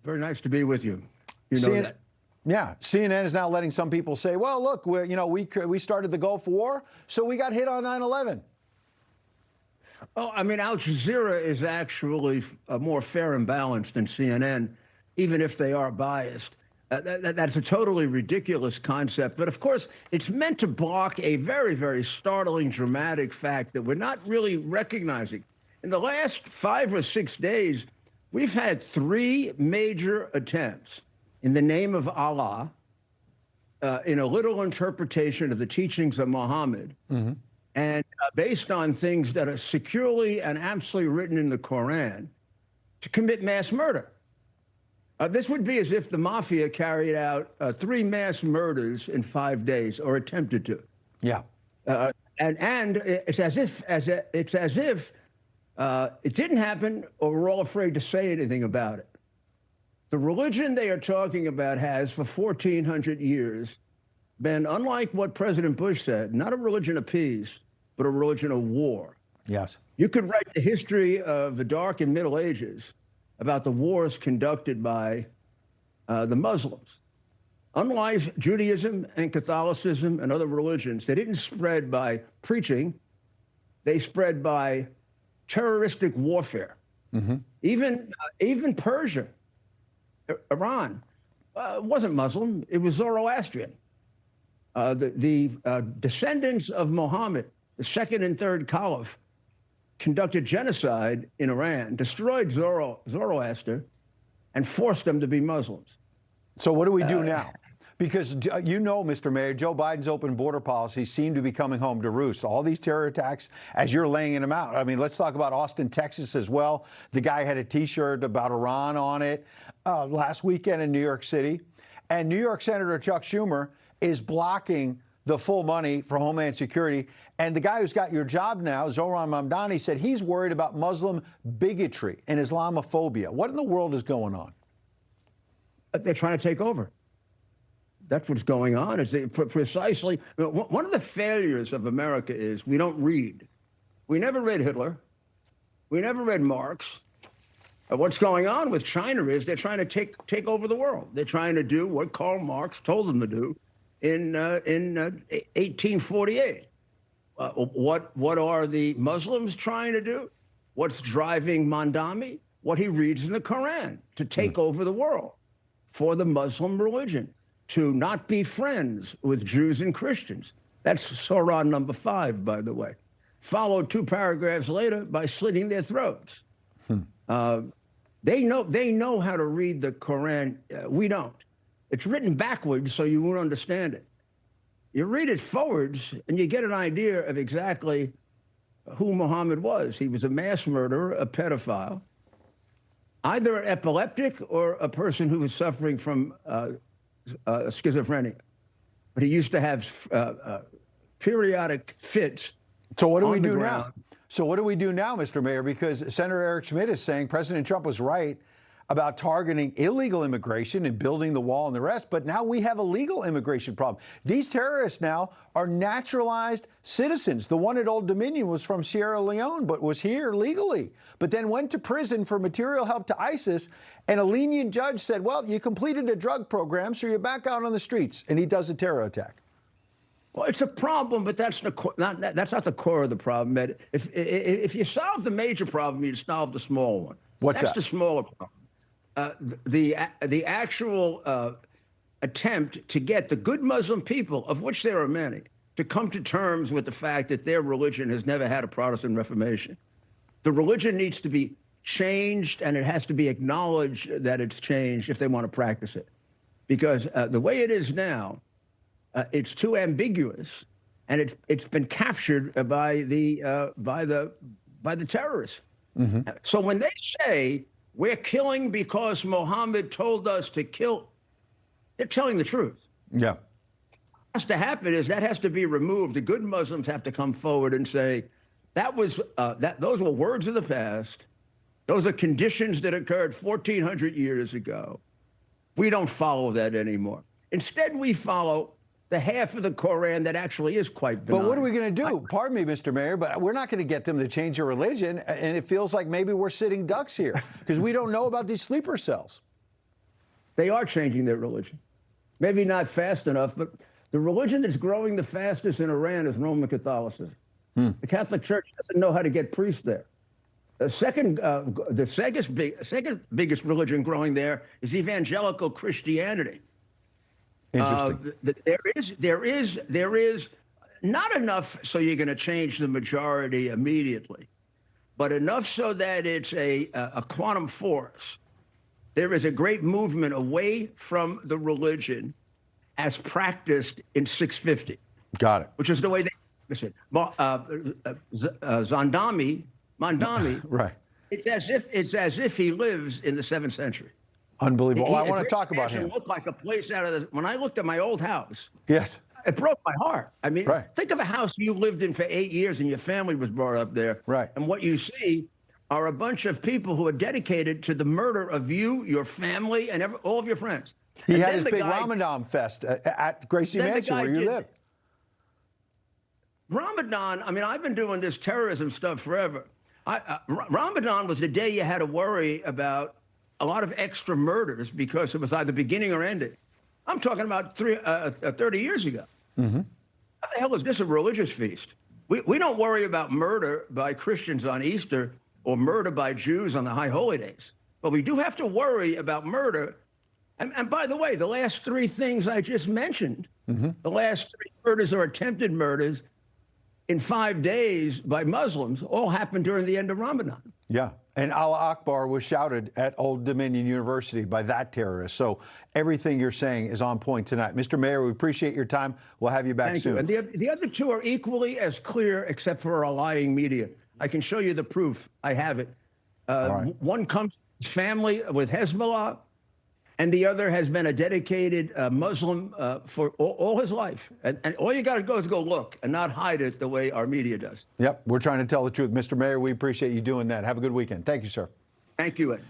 Very nice to be with you. You know that. Yeah, CNN is now letting some people say, well, look, we started the Gulf War, so we got hit on 9/11. Oh, I mean, Al Jazeera is actually more fair and balanced than CNN, even if they are biased. That's a totally ridiculous concept. But of course, it's meant to block a very, very startling, dramatic fact that we're not really recognizing. In the last 5 or 6 days, we've had 3 major attempts in the name of Allah, in a literal interpretation of the teachings of Muhammad, and based on things that are securely and absolutely written in the Quran, to commit mass murder. This would be as if the mafia carried out 3 mass murders in 5 days, or attempted to. Yeah. And it's as if it didn't happen, or we're all afraid to say anything about it. The religion they are talking about has, for 1,400 years, been, unlike what President Bush said, not a religion of peace, but a religion of war. Yes. You could write the history of the Dark and Middle Ages about the wars conducted by the Muslims. Unlike Judaism and Catholicism and other religions, they didn't spread by preaching. They spread by terroristic warfare. Even Persia, Iran, wasn't Muslim. It was Zoroastrian. The descendants of Muhammad, the 2nd and 3rd Caliph, conducted genocide in Iran, destroyed Zoroaster, and forced them to be Muslims. So what do we do now? Because, Mr. Mayor, Joe Biden's open border policies seem to be coming home to roost. All these terror attacks, as you're laying them out. I mean, let's talk about Austin, Texas as well. The guy had a T-shirt about Iran on it last weekend in New York City. And New York Senator Chuck Schumer is blocking the full money for Homeland Security. And the guy who's got your job now, Zohran Mamdani, said he's worried about Muslim bigotry and Islamophobia. What in the world is going on? They're trying to take over. That's what's going on. Is precisely one of the failures of America is we don't read. We never read Hitler. We never read Marx. What's going on with China is they're trying to take over the world. They're trying to do what Karl Marx told them to do in 1848. What are the Muslims trying to do? What's driving Mamdani? What he reads in the Quran, to take over the world for the Muslim religion, to not be friends with Jews and Christians. That's Surah number 5, by the way. Followed 2 paragraphs later by slitting their throats. They know how to read the Quran. We don't. It's written backwards, so you won't understand it. You read it forwards, and you get an idea of exactly who Muhammad was. He was a mass murderer, a pedophile, either an epileptic or a person who was suffering from schizophrenia. But he used to have periodic fits. So what do we do now? So what do we do now, Mr. Mayor? Because Senator Eric Schmidt is saying President Trump was right about targeting illegal immigration and building the wall and the rest, but now we have a legal immigration problem. These terrorists now are naturalized citizens. The one at Old Dominion was from Sierra Leone, but was here legally, but then went to prison for material help to ISIS, and a lenient judge said, well, you completed a drug program, so you're back out on the streets, and he does a terror attack. Well, it's a problem, but that's not the core of the problem, Ed. If you solve the major problem, you solve the small one. What's that? That's the smaller problem. The actual attempt to get the good Muslim people, of which there are many, to come to terms with the fact that their religion has never had a Protestant Reformation. The religion needs to be changed, and it has to be acknowledged that it's changed if they want to practice it. Because the way it is now, it's too ambiguous, and it's been captured by the terrorists. So when they say we're killing because Muhammad told us to kill, they're telling the truth. Yeah. What has to happen is that has to be removed. The good Muslims have to come forward and say those were words of the past. Those are conditions that occurred 1,400 years ago. We don't follow that anymore. Instead, we follow the half of the Quran that actually is quite benign. But what are we going to do? Pardon me, Mr. Mayor, but we're not going to get them to change their religion, and it feels like maybe we're sitting ducks here because we don't know about these sleeper cells. They are changing their religion. Maybe not fast enough, but the religion that's growing the fastest in Iran is Roman Catholicism. The Catholic Church doesn't know how to get priests there. The second biggest religion growing there is evangelical Christianity. Interesting. There is not enough so you're going to change the majority immediately, but enough so that it's a quantum force. There is a great movement away from the religion as practiced in 650. Got it. Which is the way they listen. Mandami, Right. it's as if he lives in the 7th century. Unbelievable. Well, I want to talk about him. It looked like a place out of the. When I looked at my old house, Yes. it broke my heart. I mean, Right. think of a house you lived in for 8 years and your family was brought up there. Right. And what you see are a bunch of people who are dedicated to the murder of you, your family, and all of your friends. He And had then his the big guy- Ramadan fest at Gracie then the Mansion guy where you did- live. Ramadan, I mean, I've been doing this terrorism stuff forever. Ramadan was the day you had to worry about a lot of extra murders because it was either beginning or ending. I'm talking about 30 years ago. Mm-hmm. How the hell is this a religious feast? We don't worry about murder by Christians on Easter or murder by Jews on the high holy days. But we do have to worry about murder. And by the way, the last 3 things I just mentioned, the last 3 murders or attempted murders in 5 days by Muslims all happened during the end of Ramadan. Yeah. And Allah Akbar was shouted at Old Dominion University by that terrorist. So everything you're saying is on point tonight. Mr. Mayor, we appreciate your time. We'll have you back Thank soon. you. And the other 2 are equally as clear, except for our lying media. I can show you the proof. I have it. right. One comes from his family with Hezbollah, and the other has been a dedicated Muslim for all his life. And all you got to go is go look and not hide it the way our media does. Yep. We're trying to tell the truth. Mr. Mayor, we appreciate you doing that. Have a good weekend. Thank you, sir. Thank you, Ed.